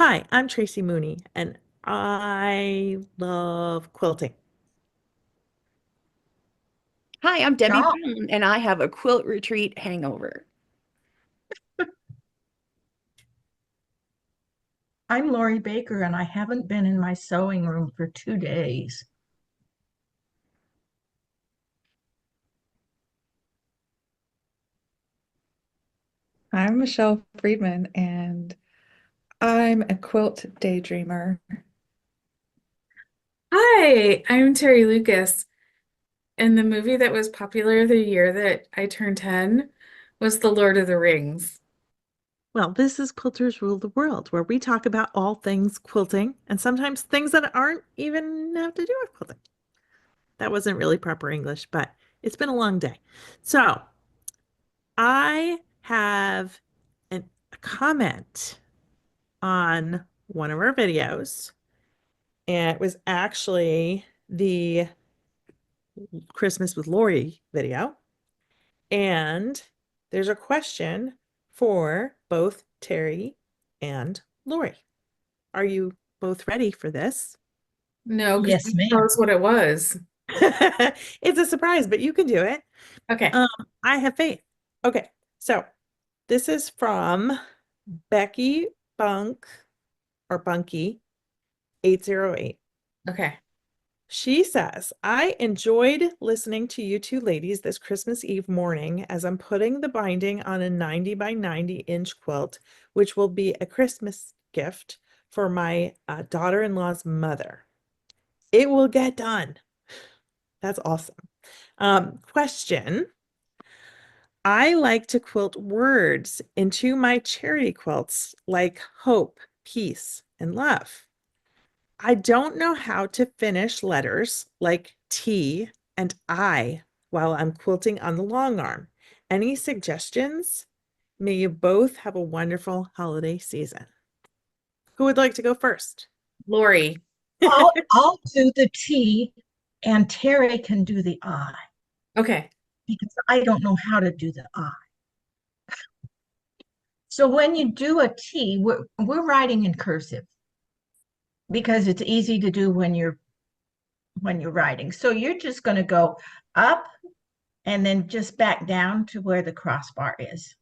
Hi, I'm Tracy Mooney, and I love quilting. Hi, I'm Debbie Ciao. Brown, and I have a quilt retreat hangover. I'm Lori Baker, and I haven't been in my sewing room for 2 days. I'm Michelle Friedman, and I'm a quilt daydreamer. Hi, I'm Terry Lucas, and the movie that was popular the year that I turned 10 was The Lord of the Rings. Well, this is Quilters Rule the World, where we talk about all things quilting and sometimes things that aren't even have to do with quilting. That wasn't really proper English, but it's been a long day. So, I have a comment on one of our videos, and it was actually the Christmas with Lori video. And there's a question for both Terry and Lori. Are you both ready for this? No, because Yes, you tell ma'am. us what it was. It's a surprise, but you can do it. Okay. Um, I have faith. Okay, so this is from Becky Bunk or Bunky 808. Okay. She says, I enjoyed listening to you two ladies this Christmas Eve morning as I'm putting the binding on a 90 by 90-inch quilt, which will be a Christmas gift for my daughter-in-law's mother. It will get done. That's awesome. Question. I like to quilt words into my charity quilts like hope, peace, and love. I don't know how to finish letters like T and I while I'm quilting on the long arm. Any suggestions? May you both have a wonderful holiday season. Who would like to go first? Lori. I'll do the T, and Terry can do the I Okay. because I don't know how to do the I. So when you do a T, we're writing in cursive because it's easy to do when you're writing. So you're just going to go up and then just back down to where the crossbar is.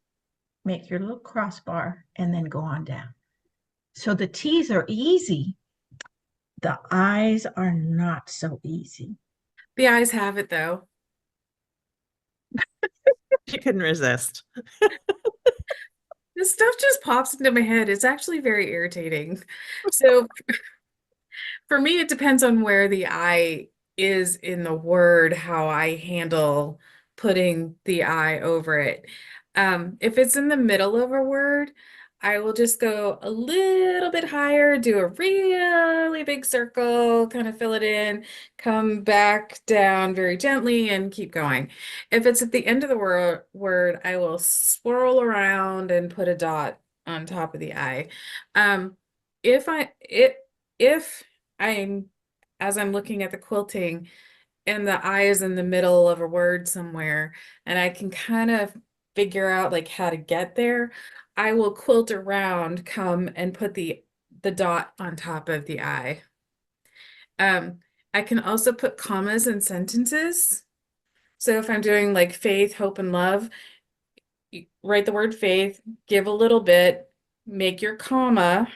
Make your little crossbar and then go on down. So the T's are easy. The I's are not so easy. The eyes have it though. She couldn't resist. This stuff just pops into my head. It's actually very irritating. So for me, it depends on where the I is in the word, how I handle putting the I over it. If it's in the middle of a word, I will just go a little bit higher, do a really big circle, kind of fill it in, come back down very gently, and keep going. If it's at the end of the word, I will swirl around and put a dot on top of the I. Um, if I it if I'm as I'm looking at the quilting and the I is in the middle of a word somewhere and I can kind of figure out like how to get there, I will quilt around, come and put the dot on top of the I. Um, I can also put commas in sentences. So if I'm doing like faith, hope, and love, you write the word faith, give a little bit, make your comma,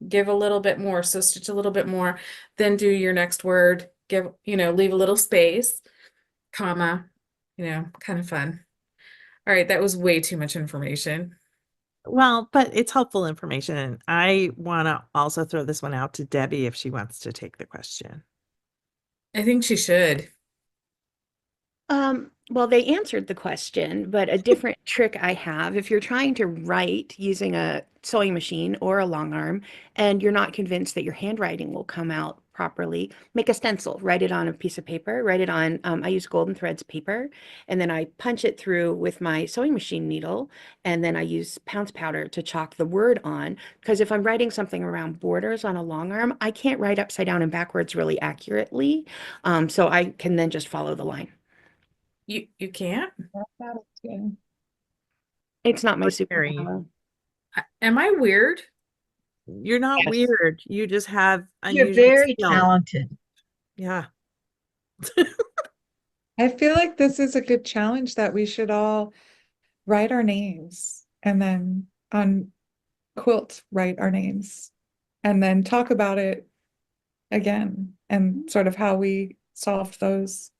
give a little bit more, so stitch a little bit more, then do your next word, leave a little space, comma, kind of fun. All right, that was way too much information. Well, but it's helpful information. And I want to also throw this one out to Debbie if she wants to take the question. I think she should. Well, they answered the question, but a different trick I have, if you're trying to write using a sewing machine or a long arm, and you're not convinced that your handwriting will come out properly, make a stencil, write it on a piece of paper, write it on, I use Golden Threads paper, and then I punch it through with my sewing machine needle, and then I use pounce powder to chalk the word on, because if I'm writing something around borders on a long arm, I can't write upside down and backwards really accurately, so I can then just follow the line. You can't? It's not my Oh, Terry. superpower. Am I weird? You're not Yes. weird. You just have You're unusual very skill. talented. Yeah. I feel like this is a good challenge that we should all write our names and then on quilt write our names and then talk about it again and sort of how we solved those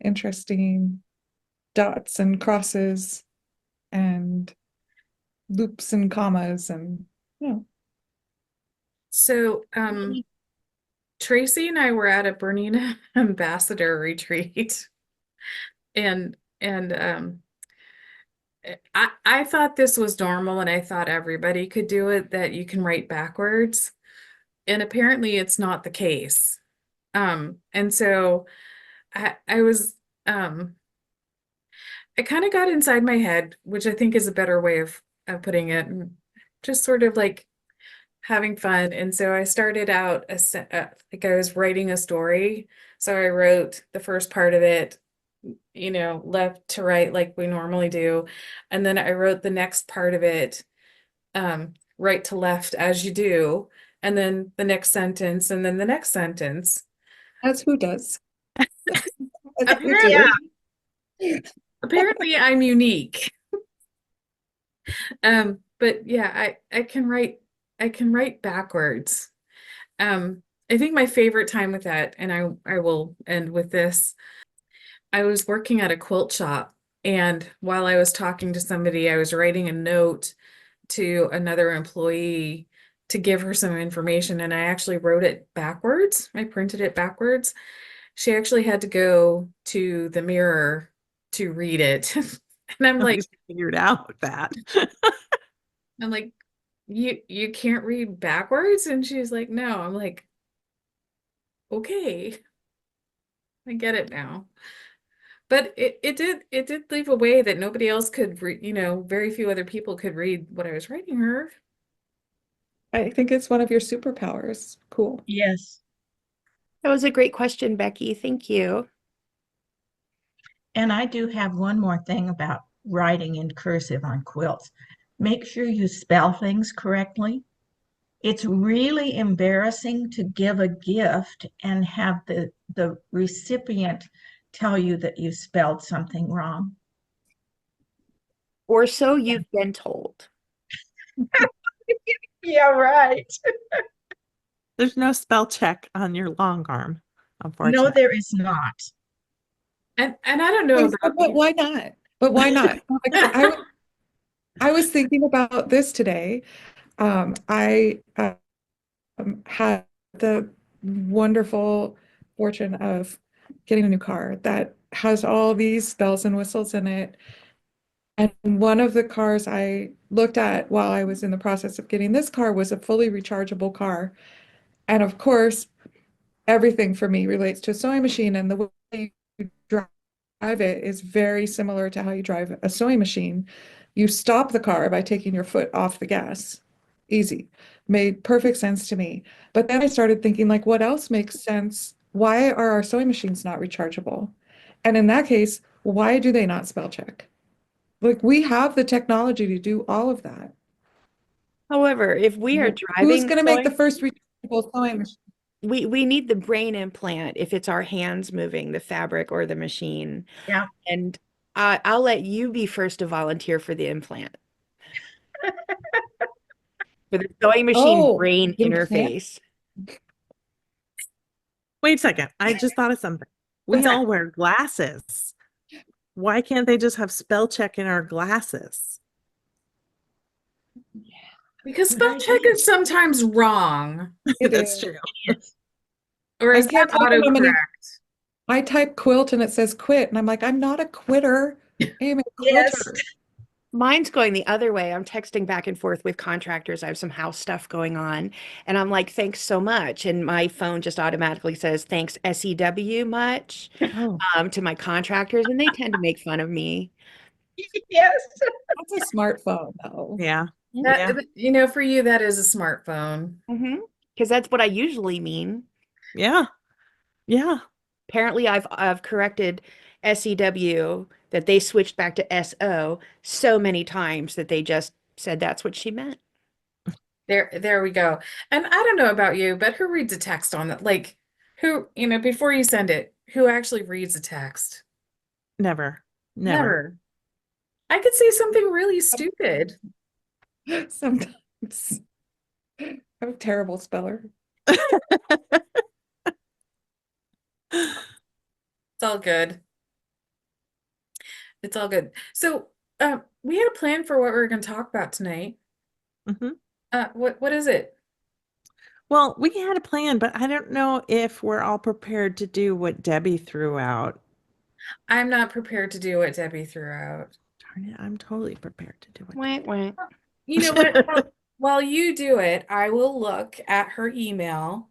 interesting dots and crosses and loops and commas and you know. So, Tracy and I were at a Burning Ambassador retreat, and I thought this was normal, and I thought everybody could do it, that you can write backwards, and apparently it's not the case. And so I was I kind of got inside my head, which I think is a better way of putting it, and just sort of like having fun. And so I started out like I was writing a story. So I wrote the first part of it, left to right like we normally do. And then I wrote the next part of it, right to left as you do. And then the next sentence, and then the next sentence. As who does. As who Apparently, do. apparently I'm unique. But yeah, I can write backwards. I think my favorite time with that, and I will end with this. I was working at a quilt shop, and while I was talking to somebody, I was writing a note to another employee to give her some information, and I actually wrote it backwards. I printed it backwards. She actually had to go to the mirror to read it. And I'm like, Figured out that. I'm like, you can't read backwards? And she's like, no. I'm like, okay, I get it now. But it did leave a way that nobody else could read, very few other people could read what I was writing her. I think it's one of your superpowers. Cool. Yes. That was a great question, Becky. Thank you. And I do have one more thing about writing in cursive on quilts. Make sure you spell things correctly. It's really embarrassing to give a gift and have the recipient tell you that you spelled something wrong. Or so you've been told. Yeah, right. There's no spell check on your long arm, No, unfortunately. there is not. And I don't know Wait, about but why not? But why not? Like, I was thinking about this today. I had the wonderful fortune of getting a new car that has all these bells and whistles in it. And one of the cars I looked at while I was in the process of getting this car was a fully rechargeable car. And of course, everything for me relates to a sewing machine, and the way you drive it is very similar to how you drive a sewing machine. You stop the car by taking your foot off the gas. Easy. Made perfect sense to me. But then I started thinking, like, what else makes sense? Why are our sewing machines not rechargeable? And in that case, why do they not spell check? Like, we have the technology to do all of that. However, if we are Who's driving going to make the sewing, first rechargeable sewing machine? we need the brain implant if it's our hands moving the fabric or the machine. Yeah. And I'll let you be first to volunteer for the implant, for the sewing machine Oh, brain implant. interface. Wait a second. I just thought of something. We What's that? all wear glasses. Why can't they just have spell check in our glasses? because Good spell check idea. is sometimes wrong, It That's is. true. Yes. or I is that can't tell you how many. autocorrect? I type quilt and it says quit, and I'm like, I'm not a quitter. I am a Yes. quilter. Mine's going the other way. I'm texting back and forth with contractors. I have some house stuff going on, and I'm like, thanks so much. And my phone just automatically says, thanks, SEW much, Oh, to my contractors, and they tend to make fun of me. Yes. That's a smartphone, though. yeah. That, Yeah. for you, that is a smartphone. Because that's what I usually mean. Yeah. Yeah. Apparently, I've corrected SEW that they switched back to SO so many times that they just said that's what she meant. There we go. And I don't know about you, but who reads a text on it? Like who, before you send it, who actually reads a text? Never, never. Never. I could say something really stupid. Sometimes I'm a terrible speller. It's all good. It's all good. So, we had a plan for what we were going to talk about tonight. Mhm. What is it? Well, we had a plan, but I don't know if we're all prepared to do what Debbie threw out. I'm not prepared to do what Debbie threw out. Darn it, I'm totally prepared to do what Wait, wait. You know what? Debbie. While you do it, I will look at her email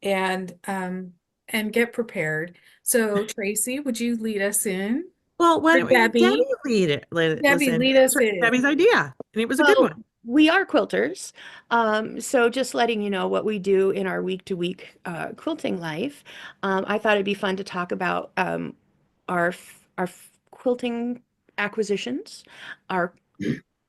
and get prepared. So, Tracy, would you lead us in? Well, why Or don't we have Debbie Debbie? lead it? Debbie, Listen, lead it was us in. Debbie's idea, and it was a good Well, one. we are quilters. So just letting you know what we do in our week-to-week quilting life. I thought it'd be fun to talk about our quilting acquisitions, our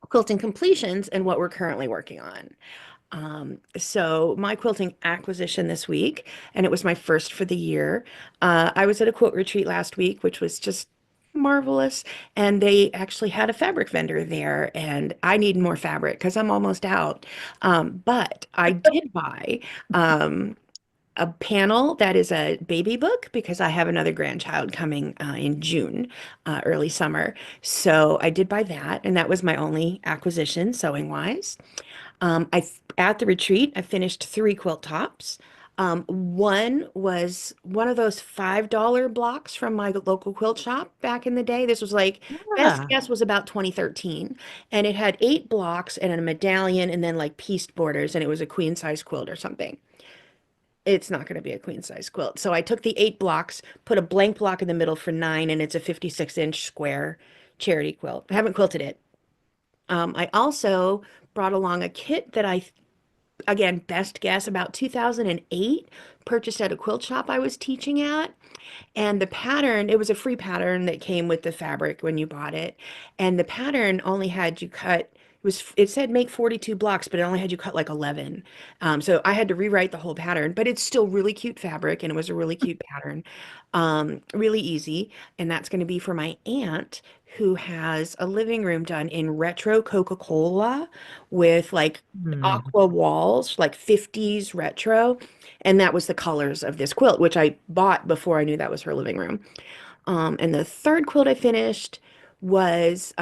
quilting completions, and what we're currently working on. So my quilting acquisition this week, and it was my first for the year. I was at a quilt retreat last week, which was just marvelous. And they actually had a fabric vendor there, and I need more fabric because I'm almost out. But I did buy a panel that is a baby book because I have another grandchild coming in June, early summer. So I did buy that, and that was my only acquisition sewing wise. At the retreat, I finished three quilt tops. One was one of those $5 blocks from my local quilt shop back in the day. This was like, best Yeah. guess was about 2013. And it had 8 blocks and a medallion and then like pieced borders, and it was a queen size quilt or something. It's not going to be a queen size quilt. So I took the 8 blocks, put a blank block in the middle for 9, and it's a 56-inch square charity quilt. I haven't quilted it. I also brought along a kit that again, best guess, about 2008, purchased at a quilt shop I was teaching at. And the pattern, it was a free pattern that came with the fabric when you bought it. And the pattern only had you cut, it said make 42 blocks, but it only had you cut like 11. So I had to rewrite the whole pattern, but it's still really cute fabric and it was a really cute pattern. Really easy. And that's going to be for my aunt who has a living room done in retro Coca-Cola with like Hmm. aqua walls, like 50s retro. And that was the colors of this quilt, which I bought before I knew that was her living room. And the third quilt I finished was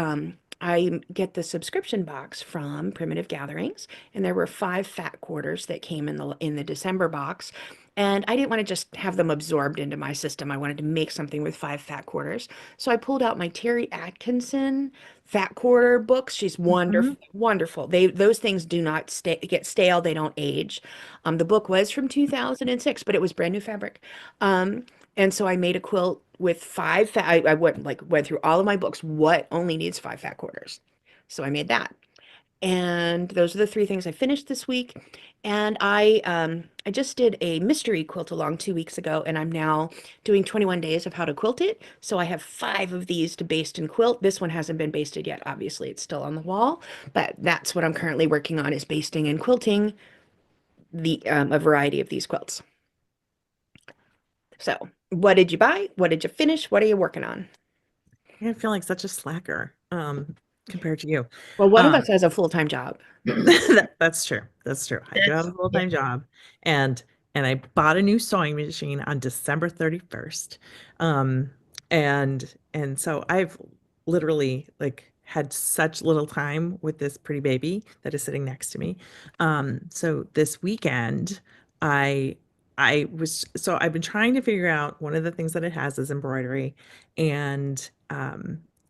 I get the subscription box from Primitive Gatherings, and there were 5 fat quarters that came in the December box. And I didn't want to just have them absorbed into my system. I wanted to make something with 5 fat quarters. So I pulled out my Terry Atkinson fat quarter books. She's Mhm. wonderful, wonderful. Those things do not get stale. They don't age. The book was from 2006, but it was brand new fabric. And so I made a quilt with I went through all of my books. What only needs 5 fat quarters? So I made that. And those are the three things I finished this week. And I just did a mystery quilt along 2 weeks ago, and I'm now doing 21 days of how to quilt it. So I have 5 of these to baste and quilt. This one hasn't been basted yet. Obviously, it's still on the wall, but that's what I'm currently working on is basting and quilting the a variety of these quilts. So, what did you buy? What did you finish? What are you working on? I feel like such a slacker, compared to you. Well, one of Um, us has a full-time job. that's true. That's true. I do have a Yeah. full-time job, and I bought a new sewing machine on December 31st. Um, and so I've literally like had such little time with this pretty baby that is sitting next to me. So this weekend I I've been trying to figure out one of the things that it has is embroidery, and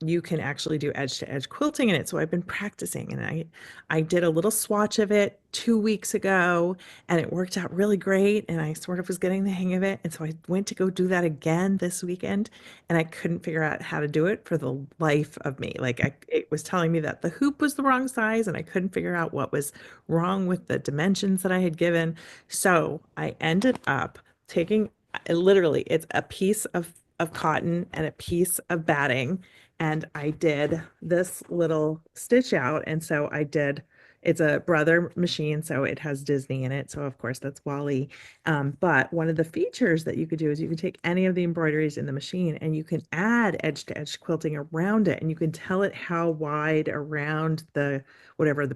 you can actually do edge to edge quilting in it. So I've been practicing, and I did a little swatch of it 2 weeks ago, and it worked out really great. And I sort of was getting the hang of it. And so I went to go do that again this weekend, and I couldn't figure out how to do it for the life of me. Like it was telling me that the hoop was the wrong size, and I couldn't figure out what was wrong with the dimensions that I had given. So I ended up taking literally, it's a piece of cotton and a piece of batting, and I did this little stitch out. And so I did It's a brother machine, so it has Disney in it. So of course that's Wally. But one of the features that you could do is you can take any of the embroideries in the machine and you can add edge to edge quilting around it, and you can tell it how wide around the whatever the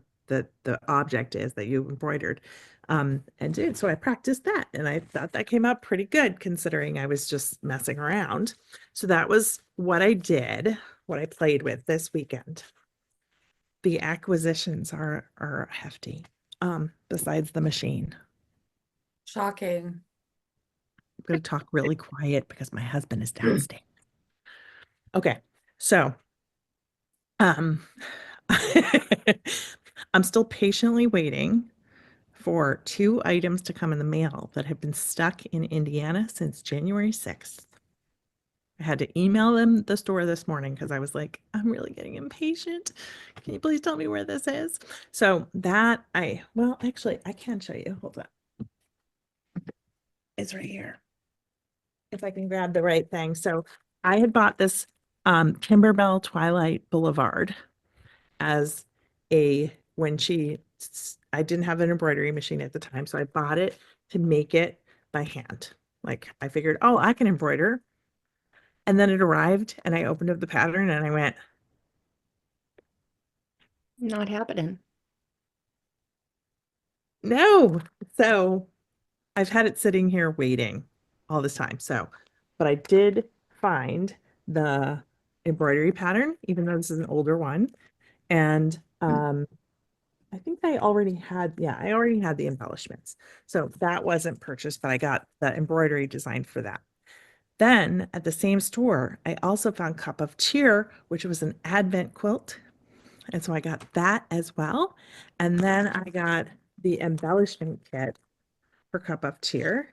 object is that you embroidered. And dude, so I practiced that and I thought that came out pretty good considering I was just messing around. So that was what I did, what I played with this weekend. The acquisitions are hefty, besides the machine. Shocking. I'm going to talk really quiet because my husband is downstairs. Okay, so um, I'm still patiently waiting for 2 items to come in the mail that have been stuck in Indiana since January 6th. I had to email them the store this morning because I was like, I'm really getting impatient. Can you please tell me where this is? So that well, actually, I can show you. Hold on. It's right here. If I can grab the right thing. So I had bought this Timberbell Twilight Boulevard as I didn't have an embroidery machine at the time, so I bought it to make it by hand. Like I figured, oh, I can embroider. And then it arrived and I opened up the pattern and I went, Not happening. no. So I've had it sitting here waiting all this time. So, but I did find the embroidery pattern, even though this is an older one. And I think I already had, yeah, I already had the embellishments. So that wasn't purchased, but I got the embroidery design for that. Then at the same store, I also found Cup of Cheer, which was an Advent quilt. And so I got that as well. And then I got the embellishment kit for Cup of Cheer.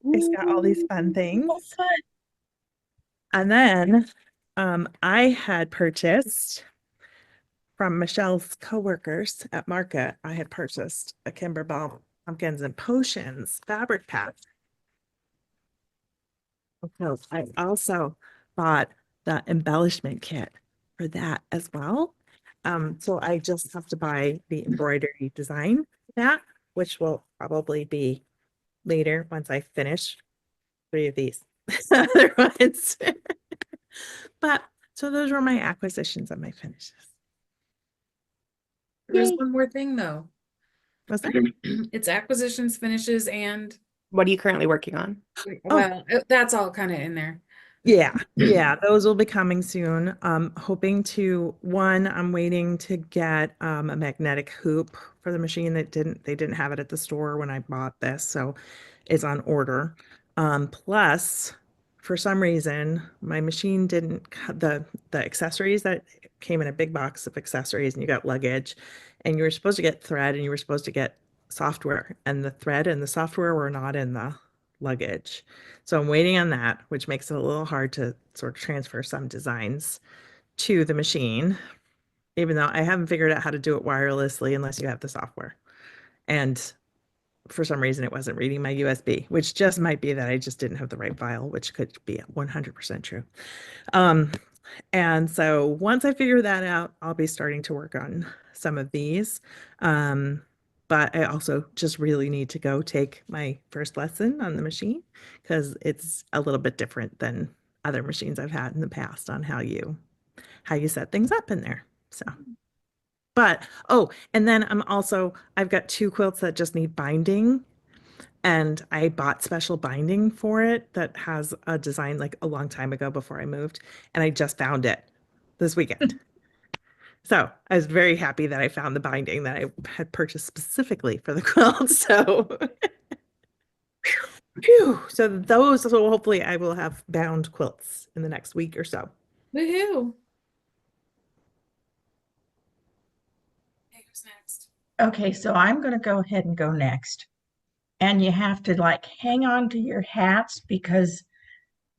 It's got all these fun things. And then I had purchased from Michelle's coworkers at Market, I had purchased a Kimberbell Pumpkins and Potions fabric pack. So I also bought the embellishment kit for that as well. So I just have to buy the embroidery design for that, which will probably be later once I finish 3 of these other ones. But so those were my acquisitions and my finishes. There's Yay. one more thing though. Was that? It's acquisitions, finishes, and What are you currently working on? well, that's all kind of in there. Yeah, those will be coming soon. Hoping to I'm waiting to get a magnetic hoop for the machine they didn't have it at the store when I bought this, so it's on order. Plus, for some reason, my machine didn't the accessories that came in a big box of accessories, and you got luggage, and you were supposed to get thread and you were supposed to get software, and the thread and the software were not in the luggage. So I'm waiting on that, which makes it a little hard to sort of transfer some designs to the machine, even though I haven't figured out how to do it wirelessly unless you have the software. And for some reason, it wasn't reading my USB, which just might be that I just didn't have the right file, which could be 100% true. And so once I figure that out, I'll be starting to work on some of these. But I also just really need to go take my first lesson on the machine because it's a little bit different than other machines I've had in the past on how you set things up in there. So, but and then I've got 2 quilts that just need binding, and I bought special binding for it that has a design like a long time ago before I moved, and I just found it this weekend. So I was very happy that I found the binding that I had purchased specifically for the quilt. So, so hopefully I will have bound quilts in the next week or so. Woohoo! Hey, who's next? Okay, so I'm going to go ahead and go next. And you have to like hang on to your hats because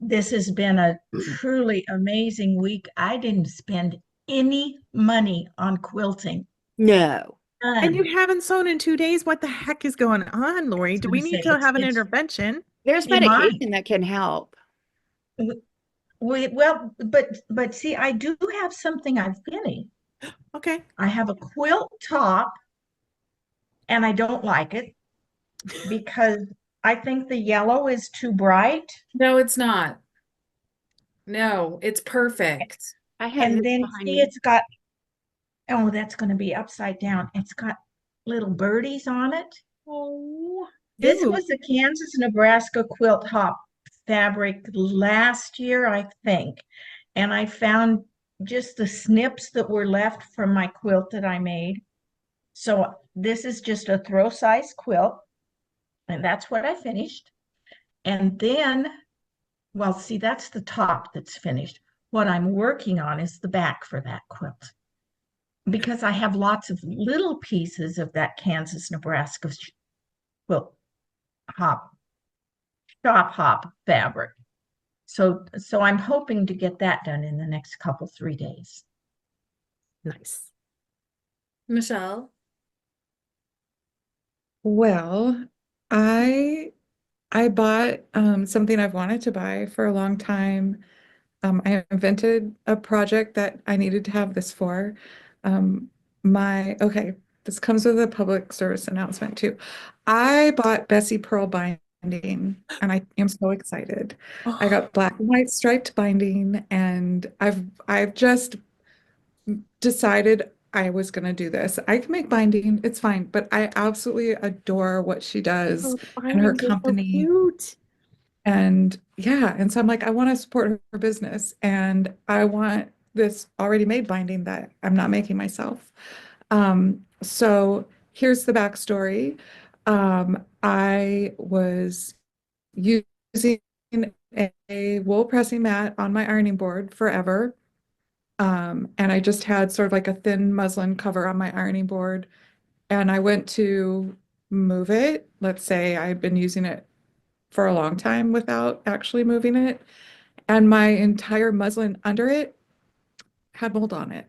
this has been a truly amazing week. I didn't spend any money on quilting. No. And you None. haven't sewn in 2 days. What the heck is going on, Lori? was Do gonna we need say, to have an it's- intervention? There's You might. medication that can help. Well, but see, I do have something I've finished. Okay. I have a quilt top, and I don't like it because I think the yellow is too bright. No, it's not. No, it's perfect. I have And this then behind see, me. it's got, oh, that's going to be upside down. It's got little birdies on it. Oh, This Ooh. was a Kansas, Nebraska quilt top fabric last year, I think. And I found just the snips that were left from my quilt that I made. So this is just a throw size quilt, and that's what I finished. And then, well, see, that's the top that's finished. What I'm working on is the back for that quilt because I have lots of little pieces of that Kansas, Nebraska quilt hop, shop hop fabric. So I'm hoping to get that done in the next couple, 3 days. Nice. Michelle. Well, I bought something I've wanted to buy for a long time. I invented a project that I needed to have this for. Um, okay, this comes with a public service announcement too. I bought Bessie Pearl binding, and I am so excited. I Oh, got black and white striped binding, and I've just decided I was going to do this. I can make binding, it's fine, but I absolutely adore what she does the and her bindings are so company. cute. And yeah, and so I'm like, I want to support her business and I want this already made binding that I'm not making myself. So here's the backstory. I was using a wool pressing mat on my ironing board forever. And I just had sort of like a thin muslin cover on my ironing board. And I went to move it. Let's say I'd been using it for a long time without actually moving it. And my entire muslin under it had mold on it.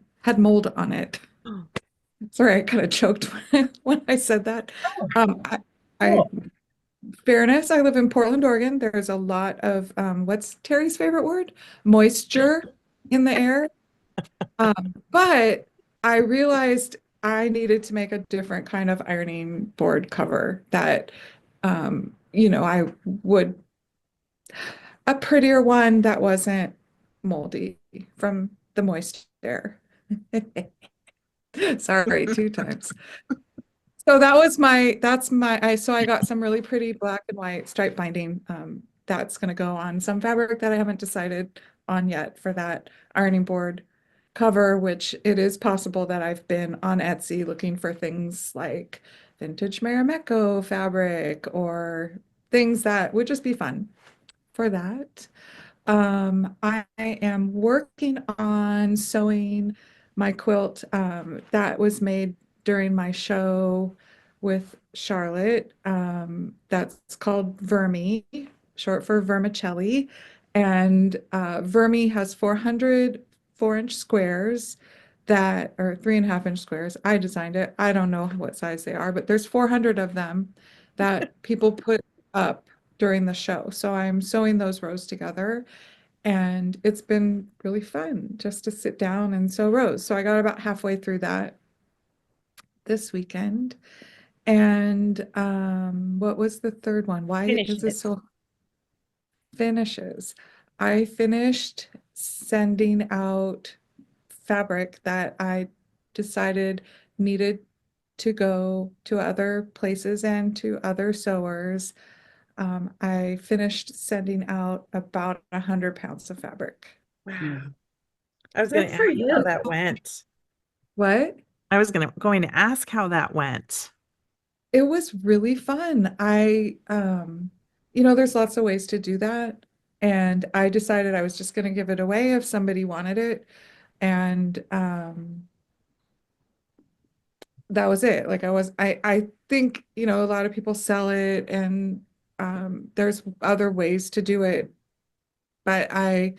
Sorry, I kind of choked when I said that. Um, I, I, Cool. fairness, I live in Portland, Oregon. There's a lot of, what's Terry's favorite word? Moisture in the air. But I realized I needed to make a different kind of ironing board cover that, I would a prettier one that wasn't moldy from the moist air. Sorry, two times. So so I got some really pretty black and white stripe binding. That's gonna go on some fabric that I haven't decided on yet for that ironing board cover, which it is possible that I've been on Etsy looking for things like vintage Marimekko fabric or things that would just be fun for that. I am working on sewing my quilt that was made during my show with Charlotte. That's called Vermi, short for vermicelli. And Vermi has 400 4-inch squares that are 3.5-inch squares. I designed it. I don't know what size they are, but there's 400 of them that people put up during the show. So I'm sewing those rows together and it's been really fun just to sit down and sew rows. So I got about halfway through that this weekend. And what was the third one? Why is it Finishes. so finishes? I finished sending out fabric that I decided needed to go to other places and to other sewers. I finished sending out about 100 pounds of fabric. Wow. I was going Good to for ask how you. that went. What? I was going to ask how that went. It was really fun. There's lots of ways to do that. And I decided I was just going to give it away if somebody wanted it. And that was it. I think, a lot of people sell it and there's other ways to do it. But I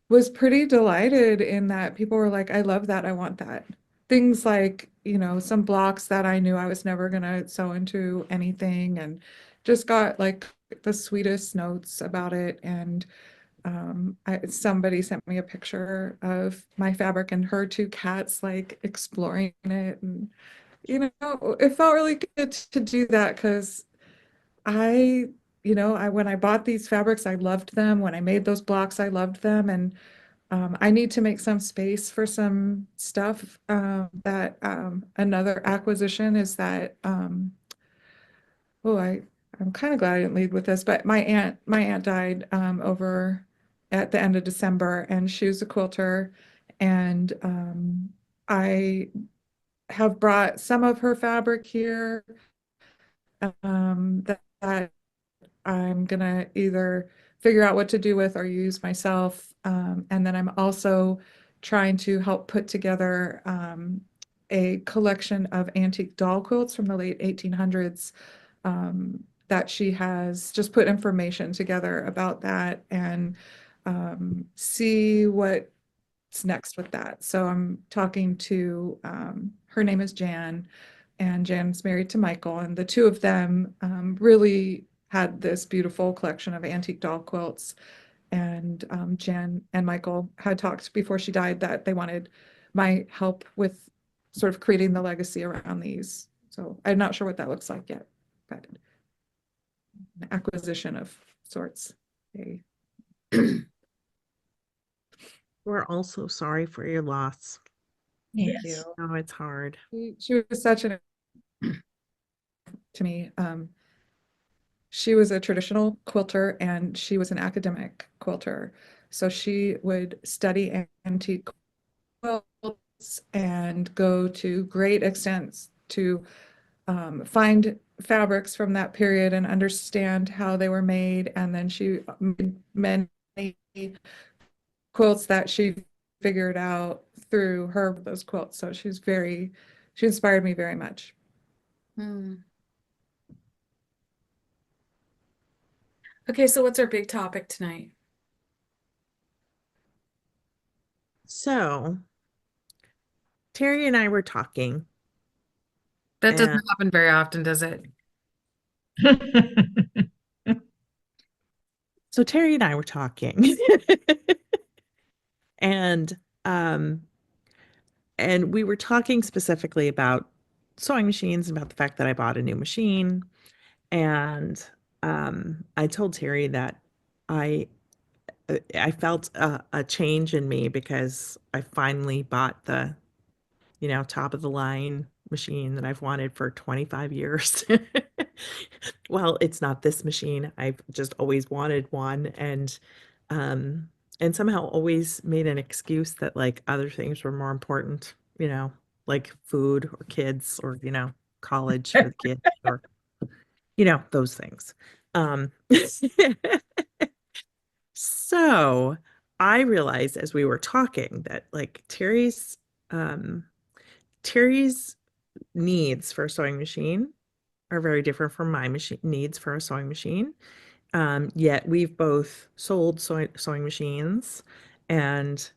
was pretty delighted in that people were like, I love that. I want that. Things like, some blocks that I knew I was never going to sew into anything and just got like the sweetest notes about it. And somebody sent me a picture of my fabric and her two cats like exploring it, and it felt really good to do that because I, when I bought these fabrics, I loved them. When I made those blocks, I loved them, and I need to make some space for some stuff. That another acquisition is that. Oh, I'm kind of glad I didn't lead with this, but my aunt died over at the end of December, and she was a quilter, and I have brought some of her fabric here that I'm gonna either figure out what to do with or use myself. And then I'm also trying to help put together a collection of antique doll quilts from the late 1800s, that she has just put information together about that, and see what's next with that. So I'm talking to, her name is Jan, and Jan's married to Michael, and the two of them really had this beautiful collection of antique doll quilts. And Jan and Michael had talked before she died that they wanted my help with sort of creating the legacy around these. So I'm not sure what that looks like yet, but an acquisition of sorts. Yay. We're also sorry for your loss. Thank Yes. you. Oh, it's hard. She was such an to me. She was a traditional quilter and she was an academic quilter. So she would study antique quilts and go to great extents to find fabrics from that period and understand how they were made. And then she made many quilts that she figured out through those quilts. So she inspired me very much. Hmm. Okay, so what's our big topic tonight? So, Terry and I were talking, That doesn't and happen very often, does it? so Terry and I were talking, and um, and we were talking specifically about sewing machines and about the fact that I bought a new machine. And I told Terry that I I felt a change in me because I finally bought the, top of the line machine that I've wanted for 25 years. Well, it's not this machine. I've just always wanted one, um and somehow always made an excuse that like other things were more important, like food or kids or, college for the kids or, those things. Um So I realized as we were talking that like um Terry's needs for a sewing machine are very different from my machine needs for a sewing machine. Yet we've both sold sewing machines, and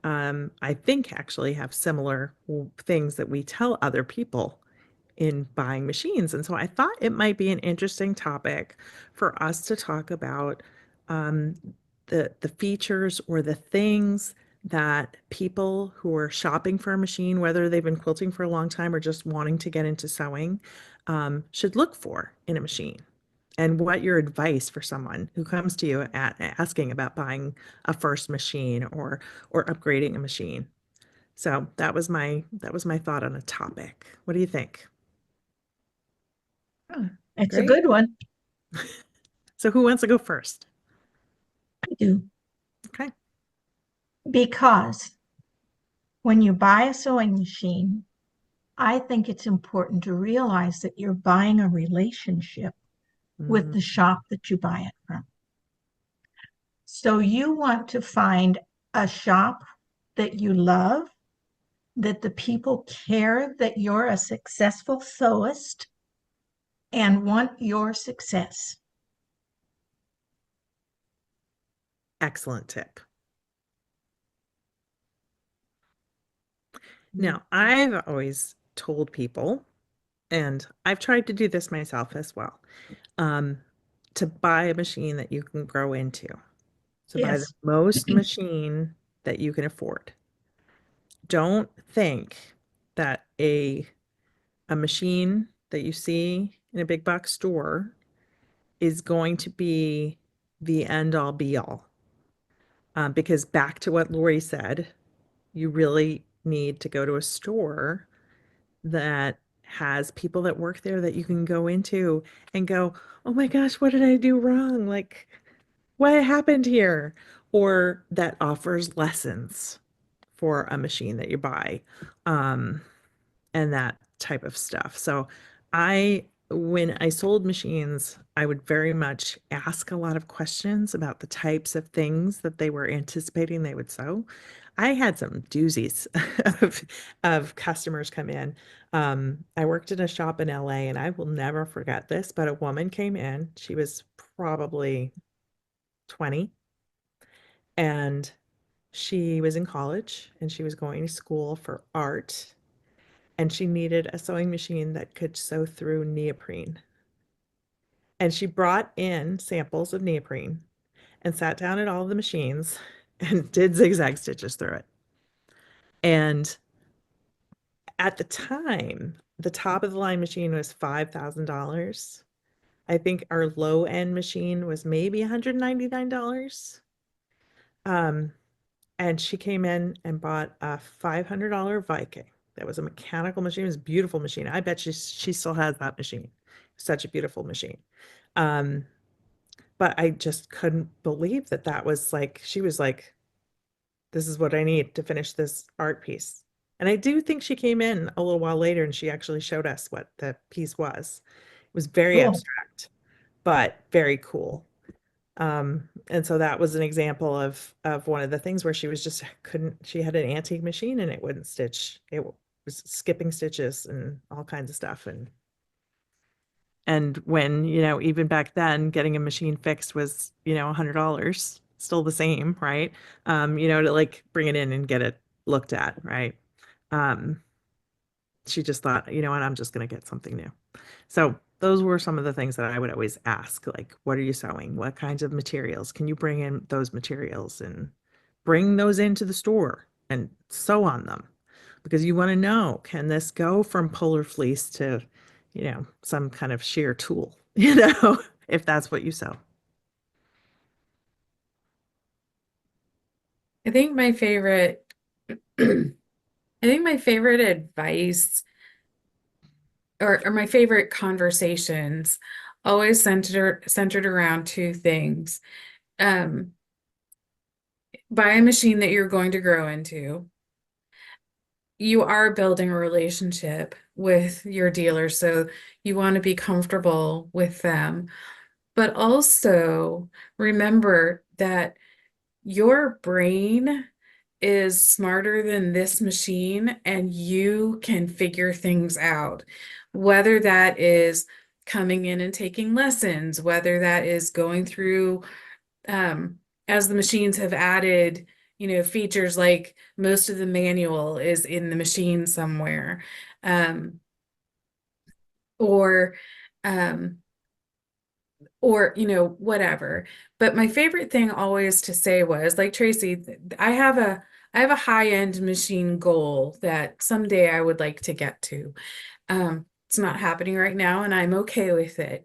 I think actually have similar things that we tell other people in buying machines. And so I thought it might be an interesting topic for us to talk about, um, the features or the things that people who are shopping for a machine, whether they've been quilting for a long time or just wanting to get into sewing, should look for in a machine. And what your advice for someone who comes to you asking about buying a first machine or upgrading a machine. So that was my thought on a topic. What do you think? Oh, It's a great. good one. So who wants to go first? I do. Okay. Because when you buy a sewing machine, I think it's important to realize that you're buying a relationship with Mm, the shop that you buy it from. So you want to find a shop that you love, that the people care that you're a successful sewist and want your success. excellent tip. Now, I've always told people, and I've tried to do this myself as well, um, to buy a machine that you can grow into. to buy the Yes. most machine that you can afford. Don't think that a machine that you see in a big box store is going to be the end all be all. Because back to what Lori said, you really need to go to a store that has people that work there that you can go into and go, oh my gosh, what did I do wrong? Like, what happened here? Or that offers lessons for a machine that you buy. And that type of stuff. So when I sold machines, I would very much ask a lot of questions about the types of things that they were anticipating they would sew. I had some doozies of customers come in. I worked in a shop in LA and I will never forget this, but a woman came in. She was probably 20 and she was in college and she was going to school for art and she needed a sewing machine that could sew through neoprene. And she brought in samples of neoprene and sat down at all the machines and did zigzag stitches through it. And at the time, the top of the line machine was $5,000. I think our low end machine was maybe $199. Um, and she came in and bought a $500 Viking. That was a mechanical machine. It was a beautiful machine. I bet she still has that machine. Such a beautiful machine. Um, but I just couldn't believe that that was like, she was like, this is what I need to finish this art piece. And I do think she came in a little while later and she actually showed us what the piece was. It was very Cool. abstract, but very cool. And so that was an example of one of the things where she was just couldn't, she had an antique machine and it wouldn't stitch. It was skipping stitches and all kinds of stuff. And when, even back then getting a machine fixed was, $100, still the same, right? To like bring it in and get it looked at, right? Um, she just thought, you know what, I'm just gonna get something new. So those were some of the things that I would always ask, like, what are you sewing? What kinds of materials? Can you bring in those materials and bring those into the store and sew on them? Because you want to know, can this go from polar fleece to, some kind of sheer tulle, if that's what you sew. I think my favorite, I think my favorite advice or my favorite conversations always centered around two things. Um, buy a machine that you're going to grow into. You are building a relationship with your dealer, so you want to be comfortable with them. But also remember that your brain is smarter than this machine and you can figure things out. Whether that is coming in and taking lessons, whether that is going through, as the machines have added, features like most of the manual is in the machine somewhere. Or, um, whatever. But my favorite thing always to say was, like Tracy, I have a high-end machine goal that someday I would like to get to. It's not happening right now and I'm okay with it.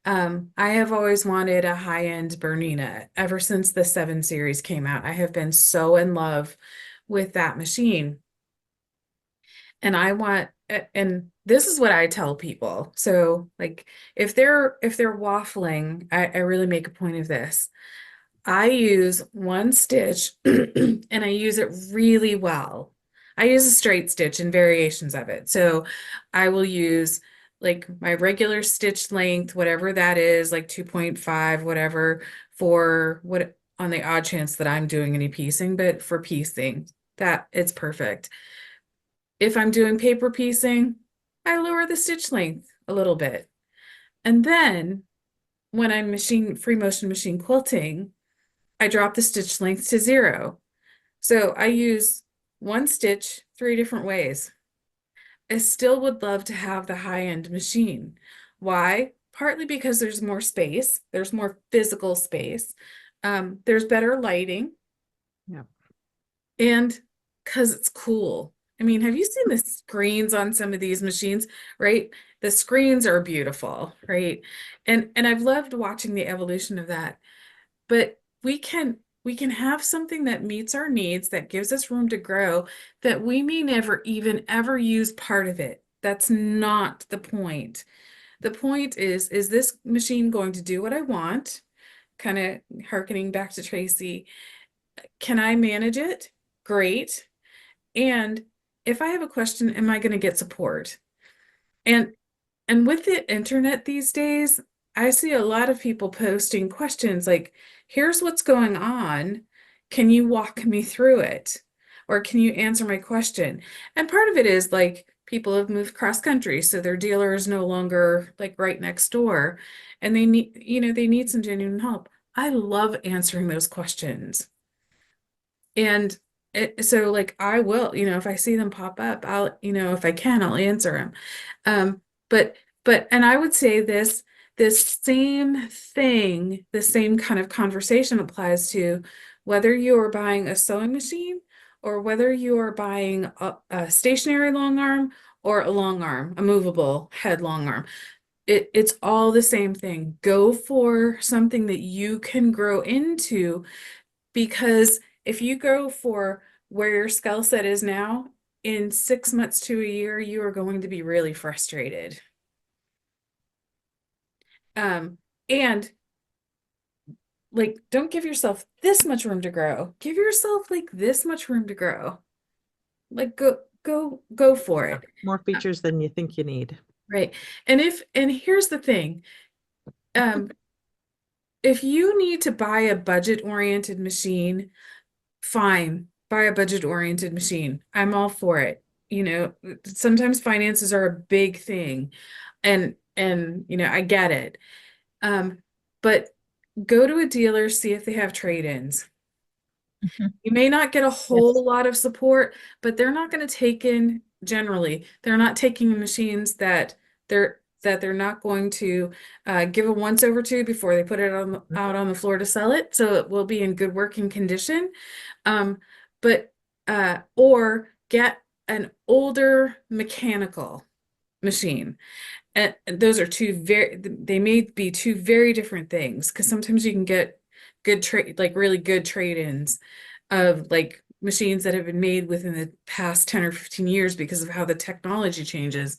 I have always wanted a high-end Bernina ever since the 7 series came out. I have been so in love with that machine. And and this is what I tell people. So like if they're waffling, I really make a point of this. I use one stitch and I use it really well. I use a straight stitch and variations of it. So I will use like my regular stitch length, whatever that is, like 2.5, whatever, for what on the odd chance that I'm doing any piecing, but for piecing, that it's perfect. If I'm doing paper piecing, I lower the stitch length a little bit. And then when I'm free motion machine quilting, I drop the stitch length to 0. So I use one stitch 3 different ways. I still would love to have the high-end machine. Why? Partly because there's more space, there's more physical space, There's better lighting. Yeah. And because it's cool. I mean, have you seen the screens on some of these machines, right? The screens are beautiful, right? And I've loved watching the evolution of that. But we can have something that meets our needs, that gives us room to grow, that we may never even ever use part of it. That's not the point. The point is this machine going to do what I want? Kind of harkening back to Tracy. Can I manage it? Great. And if I have a question, am I going to get support? And and with the internet these days, I see a lot of people posting questions like, here's what's going on. Can you walk me through it? Or can you answer my question? And part of it is like people have moved cross country, so their dealer is no longer like right next door, and they need some genuine help. I love answering those questions. And so like I will, if I see them pop up, if I can, I'll answer them. Um, and I would say this same thing, the same kind of conversation applies to whether you are buying a sewing machine or whether you are buying a stationary long arm or a long arm, a movable head long arm. It's all the same thing. Go for something that you can grow into, because if you go for where your skill set is now, in 6 months to a year, you are going to be really frustrated. And like, don't give yourself this much room to grow. Give yourself like this much room to grow. Like go for it. More features than you think you need. Right. And here's the thing. Um, if you need to buy a budget-oriented machine, fine, buy a budget-oriented machine. I'm all for it. Sometimes finances are a big thing, and I get it. But go to a dealer, see if they have trade-ins. Mhm. You may not get a Yes. whole lot of support, but they're not going to take in generally. They're not taking machines that they're not going to give a once over to before they put it out on the floor to sell it. So it will be in good working condition. Um, but or get an older mechanical machine. And those are they may be two very different things, because sometimes you can get good trade, like really good trade-ins of like machines that have been made within the past 10 or 15 years because of how the technology changes.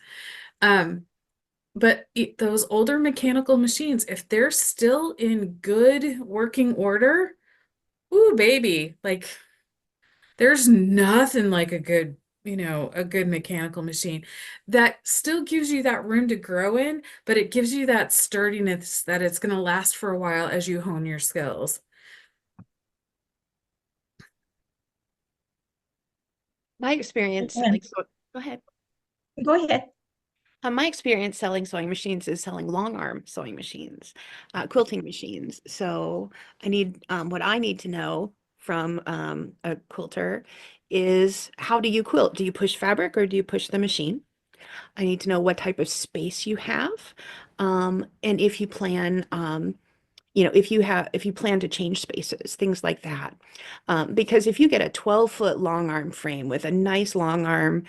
But those older mechanical machines, if they're still in good working order, ooh, baby, like there's nothing like a good mechanical machine that still gives you that room to grow in, but it gives you that sturdiness that it's going to last for a while as you hone your skills. My experience And go ahead. go ahead. My experience selling sewing machines is selling long arm sewing machines, quilting machines. So what I need to know from a quilter is, how do you quilt? Do you push fabric or do you push the machine? I need to know what type of space you have. And if you plan, if you plan to change spaces, things like that. Because if you get a 12-foot long arm frame with a nice long arm,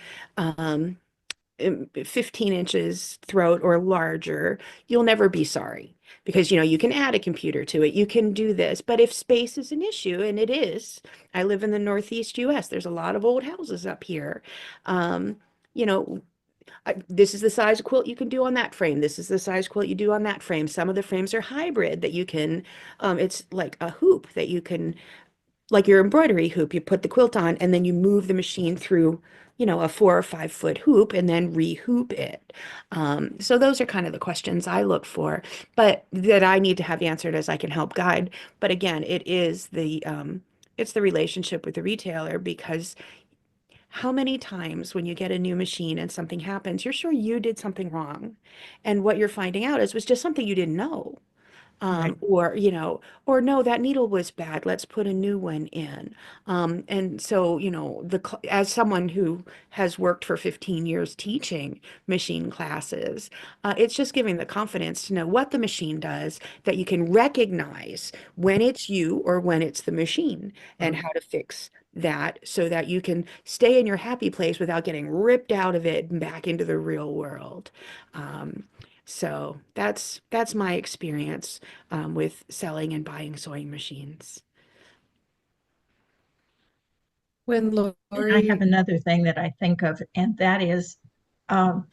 15 inches throat or larger, you'll never be sorry, because you can add a computer to it. You can do this. But if space is an issue, and it is, I live in the Northeast US, there's a lot of old houses up here. Um, you know, this is the size quilt you can do on that frame. This is the size quilt you do on that frame. Some of the frames are hybrid that you can, it's like a hoop that you can, like your embroidery hoop, you put the quilt on and then you move the machine through, a 4 or 5 foot hoop and then re-hoop it. So those are kind of the questions I look for, but that I need to have answered as I can help guide. But again, it's the relationship with the retailer, because how many times when you get a new machine and something happens, you're sure you did something wrong. And what you're finding out was just something you didn't know. Right. or, or no, that needle was bad. Let's put a new one in. And so, as someone who has worked for 15 years teaching machine classes, it's just giving the confidence to know what the machine does, that you can recognize when it's you or when it's the machine, and how to fix that so that you can stay in your happy place without getting ripped out of it and back into the real world. Um, so that's my experience with selling and buying sewing machines. When I have Lori, another thing that I think of, and that is um,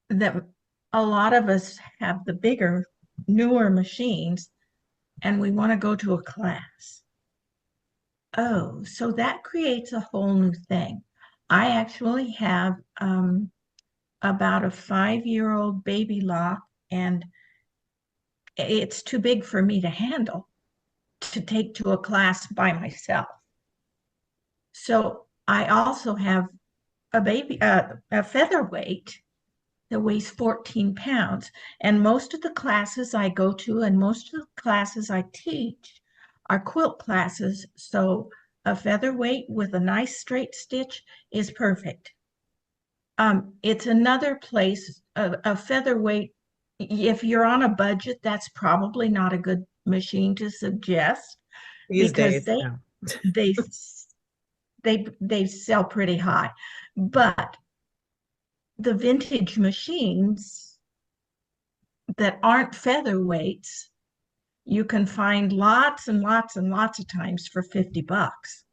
that a lot of us have the bigger, newer machines, and we want to go to a class. Oh, so that creates a whole new thing. I actually have about a 5-year-old baby lock, and it's too big for me to handle to take to a class by myself. So I also have a featherweight that weighs 14 pounds. And most of the classes I go to and most of the classes I teach are quilt classes. So a featherweight with a nice straight stitch is perfect. It's another place, a featherweight. If you're on a budget, that's probably not a good machine to suggest These because days, no. they they sell pretty high. But the vintage machines that aren't featherweights, you can find lots and lots and lots of times for $50.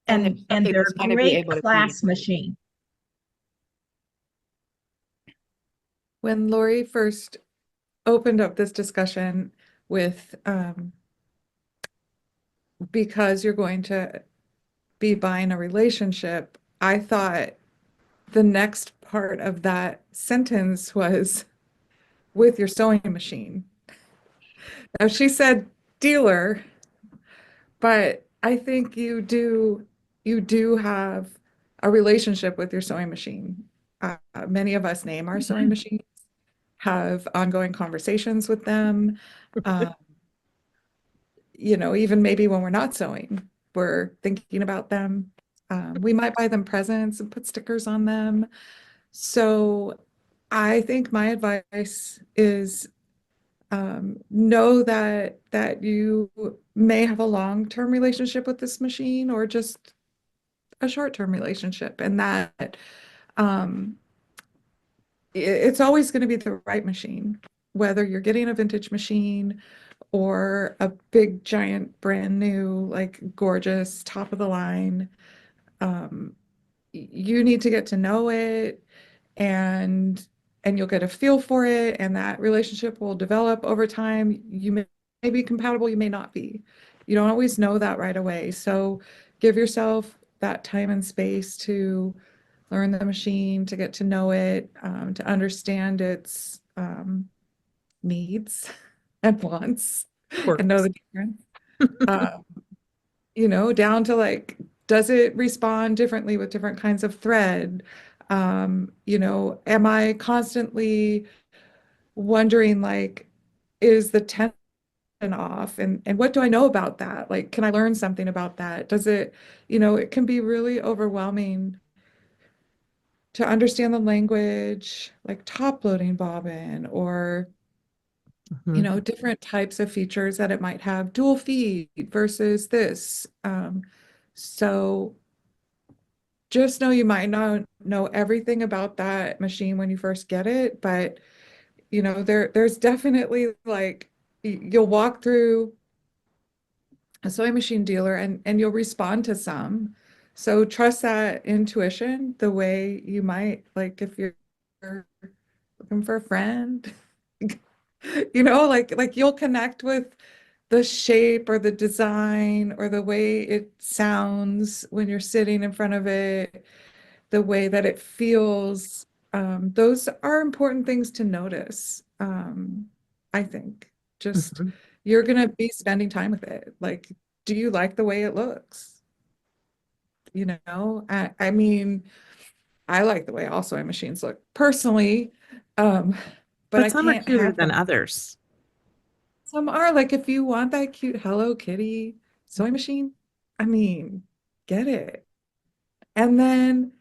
And there's And something they're that's a going to be great able to class communicate. machine. when Lori first opened up this discussion with because you're going to be buying a relationship, I thought the next part of that sentence was with your sewing machine. Now she said dealer, but I think you do have a relationship with your sewing machine. Many of us name our sewing Mhm. machines, have ongoing conversations with them. Uh, even maybe when we're not sewing, we're thinking about them. We might buy them presents and put stickers on them. So I think my advice is know that you may have a long-term relationship with this machine or just a short-term relationship, and that um, it's always going to be the right machine, whether you're getting a vintage machine or a big giant brand new like gorgeous top of the line. um, you need to get to know it, and you'll get a feel for it, and that relationship will develop over time. You may be compatible, you may not be. You don't always know that right away, so give yourself that time and space to learn the machine, to get to know it, to understand its needs and wants, and know Quirks. the difference. Uh, down to like, does it respond differently with different kinds of thread? Am I constantly wondering like, is the tension off? And what do I know about that? Like, can I learn something about that? It can be really overwhelming to understand the language, like top loading bobbin, or Mhm. different types of features that it might have, dual feed versus this. So just know you might not know everything about that machine when you first get it, but there's definitely like you'll walk through a sewing machine dealer and you'll respond to some. So trust that intuition the way you might like if you're looking for a friend. Like you'll connect with the shape or the design or the way it sounds when you're sitting in front of it, the way that it feels. Those are important things to notice. I think just Mhm. you're gonna be spending time with it. Like, do you like the way it looks? I mean, I like the way all sewing machines look personally, um, but I some are can't cuter have than them. others. Some are like, if you want that cute Hello Kitty sewing machine, I mean, get it. And then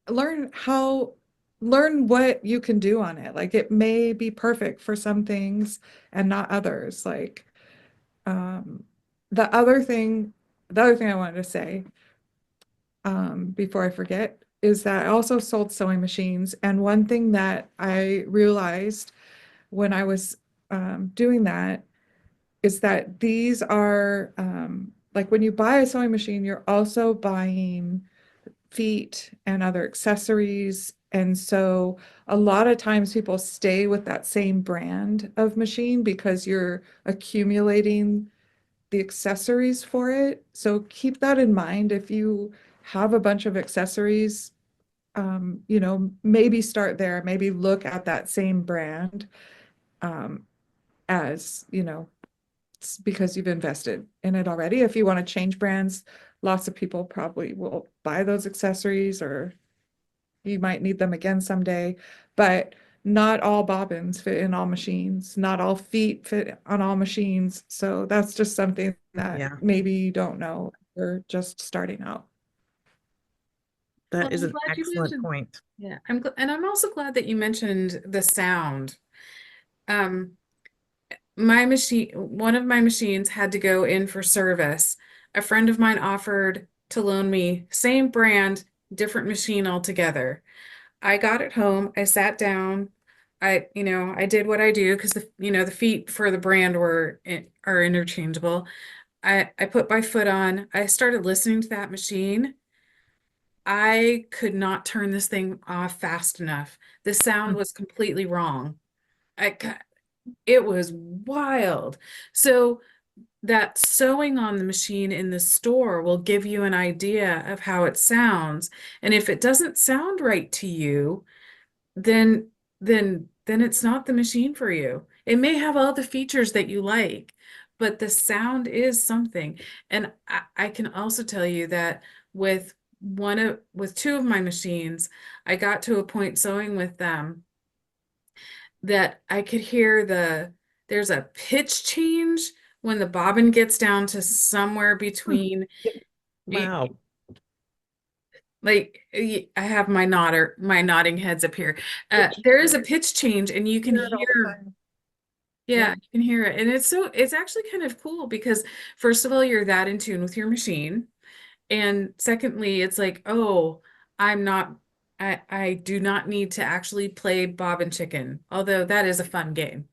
learn how, learn what you can do on it. Like it may be perfect for some things and not others. Like, um, the other thing, the other thing I wanted to say, before I forget, is that I also sold sewing machines. And one thing that I realized when I was doing that is that these are like when you buy a sewing machine, you're also buying feet and other accessories. And so a lot of times people stay with that same brand of machine because you're accumulating the accessories for it. So keep that in mind. If you have a bunch of accessories, maybe start there, maybe look at that same brand, um, as, it's because you've invested in it already. If you want to change brands, lots of people probably will buy those accessories, or you might need them again someday. But not all bobbins fit in all machines, not all feet fit on all machines. So that's just something that Yeah, maybe you don't know. You're just starting out. Well, that is I'm an glad you excellent mentioned. point. Yeah, and I'm also glad that you mentioned the sound. Um, one of my machines had to go in for service. A friend of mine offered to loan me same brand, different machine altogether. I got it home, I sat down, I did what I do because the feet for the brand are interchangeable. I put my foot on, I started listening to that machine. I could not turn this thing off fast enough. The sound was completely wrong. It was wild. So that sewing on the machine in the store will give you an idea of how it sounds. And if it doesn't sound right to you, then then it's not the machine for you. It may have all the features that you like, but the sound is something. And I can also tell you that with two of my machines, I got to a point sewing with them that I could hear there's a pitch change when the bobbin gets down to somewhere between Wow. I have my nodding heads up here. Which There is a pitch change and you can hear it all the hear, time. yeah, Yeah. you can hear it. And it's actually kind of cool because first of all, you're that in tune with your machine. And secondly, it's like, oh, I'm not, I do not need to actually play Bobbin Chicken, although that is a fun game.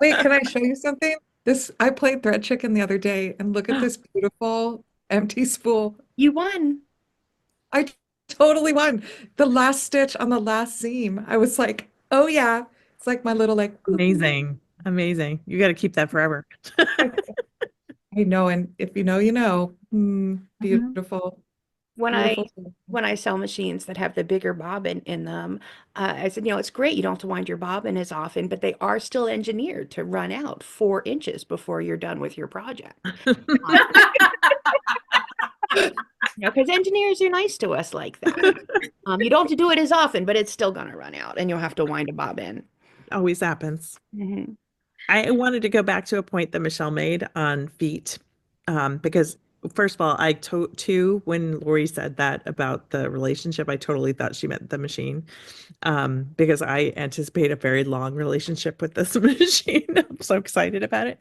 Wait, can I show you something? I played Thread Chicken the other day, and look at this beautiful empty spool. You won. I totally won. The last stitch on the last seam. I was like, oh yeah. It's like my little like woohoo. Amazing. Amazing. You got to keep that forever. I I know, and if you know, you know. Mhm. Beautiful, When I beautiful. when I sell machines that have the bigger bobbin in them, I said, it's great. You don't have to wind your bobbin as often, but they are still engineered to run out 4 inches before you're done with your project. Um, because engineers are nice to us like that. You don't have to do it as often, but it's still gonna run out, and you'll have to wind a bobbin. Always happens. Mhm. I wanted to go back to a point that Michelle made on feet, because first of all, too, when Lori said that about the relationship, I totally thought she meant the machine, because I anticipate a very long relationship with this machine. I'm so excited about it.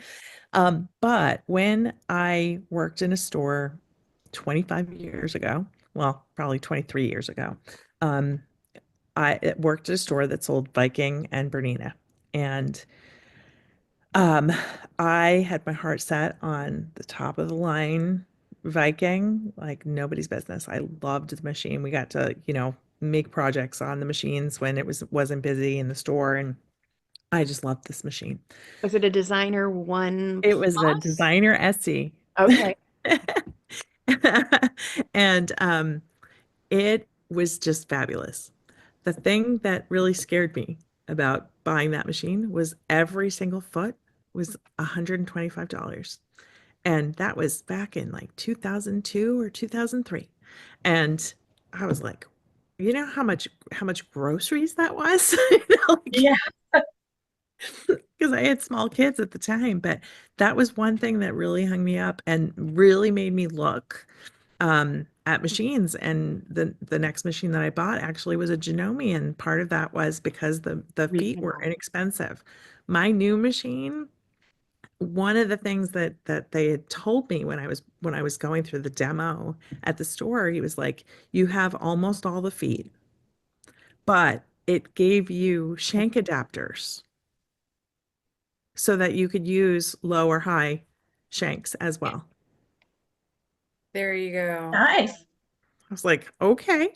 But when I worked in a store 25 years ago, well, probably 23 years ago, um, I worked at a store that sold Viking and Bernina. And um, I had my heart set on the top of the line Viking, like nobody's business. I loved the machine. We got to, make projects on the machines when it wasn't busy in the store, and I just loved this machine. Was it a designer one It was a plus? designer Etsy. Okay. And it was just fabulous. The thing that really scared me about buying that machine was every single foot was $125. And that was back in like 2002 or 2003. And I was like, you know how much groceries that was? Like, Yeah. because I had small kids at the time. But that was one thing that really hung me up and really made me look at machines. And the next machine that I bought actually was a Janome, and part of that was because the feet were Reasonable. inexpensive. My new machine, one of the things that they had told me when I was going through the demo at the store, he was like, "You have almost all the feet, but it gave you shank adapters so that you could use low or high shanks as well." There you go. Nice. I was like, "Okay."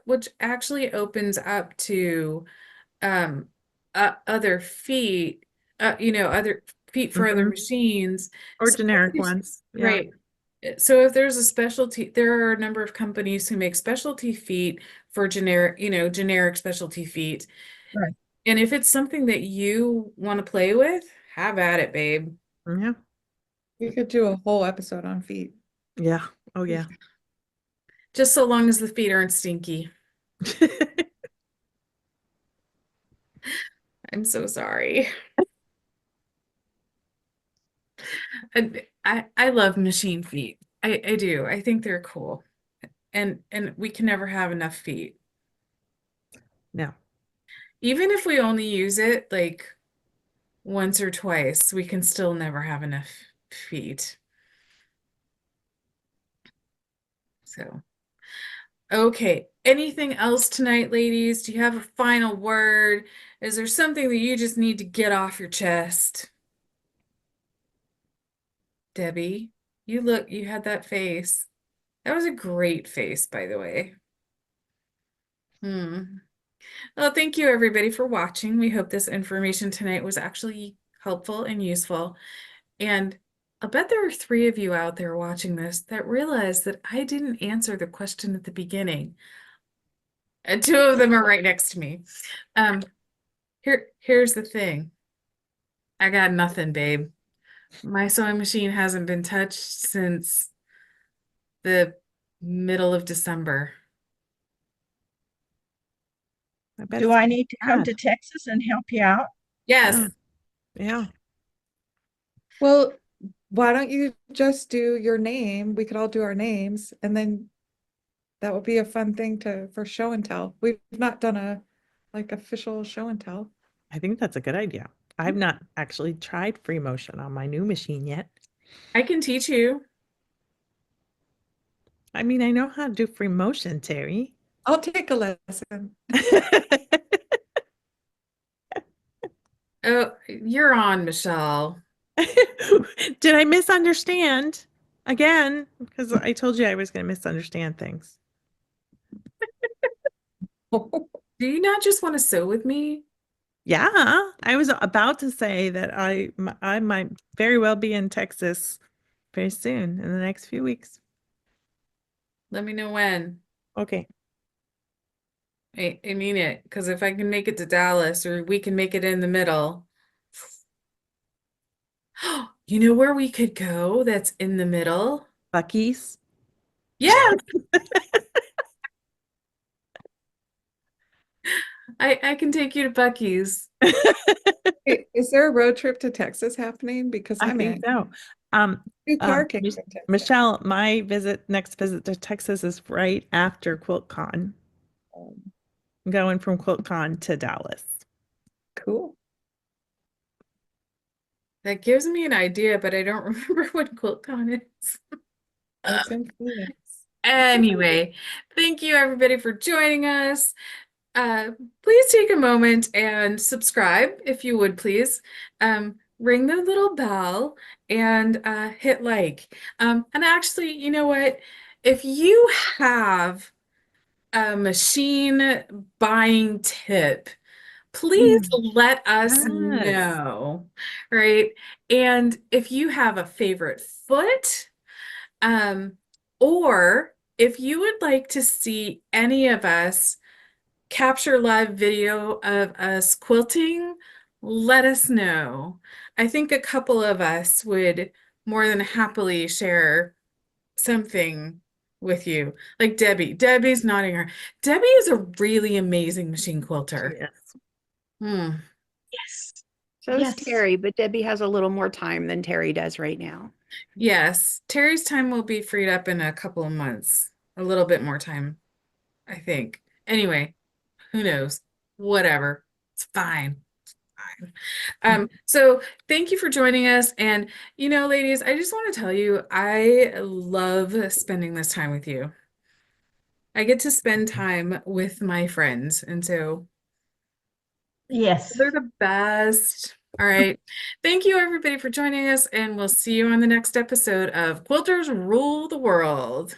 Which actually opens up to um other feet, other feet for other Mhm. machines. Or So generic ones. Yeah. right. So if there's a specialty, there are a number of companies who make specialty feet for generic specialty feet. Right. And if it's something that you want to play with, have at it, babe. Yeah. We could do a whole episode on feet. Yeah. Oh yeah. Just so long as the feet aren't stinky. I'm so sorry. I love machine feet. I do. I think they're cool. And we can never have enough feet. No. Even if we only use it like once or twice, we can still never have enough feet. So, okay. Anything else tonight, ladies? Do you have a final word? Is there something that you just need to get off your chest? Debbie, you had that face. That was a great face, by the way. Hmm. Well, thank you everybody for watching. We hope this information tonight was actually helpful and useful. And I bet there are 3 of you out there watching this that realize that I didn't answer the question at the beginning. And 2 of them are right next to me. Um, here's the thing. I got nothing, babe. My sewing machine hasn't been touched since the middle of December. I bet Do it's I need to come bad. to Texas and help you out? Yes. Yeah. Yeah. Well, why don't you just do your name? We could all do our names, and then that would be a fun thing for show and tell. We've not done a like official show and tell. I think that's a good idea. I've not actually tried free motion on my new machine yet. I can teach you. I mean, I know how to do free motion, Terry. I'll take a lesson. Oh, you're on, Michelle. Did I misunderstand again? Because I told you I was going to misunderstand things. Do you not just want to sew with me? Yeah, I was about to say that I might very well be in Texas very soon in the next few weeks. Let me know when. Okay. I mean it, because if I can make it to Dallas or we can make it in the middle. You know where we could go that's in the middle? Bucky's. Yeah, I can take you to Bucky's. Hey, is there a road trip to Texas happening? Because I I'm think in. so. Um, Two car kicks in Texas. Michelle, my next visit to Texas is right after QuiltCon. I'm going from QuiltCon to Dallas. Cool. That gives me an idea, but I don't remember what QuiltCon is. It's in Phoenix. Anyway, thank you everybody for joining us. Please take a moment and subscribe if you would please. Ring the little bell and hit like. And actually, you know what? If you have a machine buying tip, please let us Yes. know, right? And if you have a favorite foot, um, or if you would like to see any of us capture live video of us quilting, let us know. I think a couple of us would more than happily share something with you. Like Debbie. Debbie's nodding her. Debbie is a really amazing machine quilter. Yes. Hmm. Yes. So is Yes. Terry, but Debbie has a little more time than Terry does right now. Yes. Terry's time will be freed up in a couple of months. A little bit more time, I think. Anyway, who knows? Whatever. It's fine. Fine. So thank you for joining us. And, ladies, I just want to tell you, I love spending this time with you. I get to spend time with my friends. And so Yes. they're the best. All right. Thank you, everybody, for joining us. And we'll see you on the next episode of Quilters Rule the World.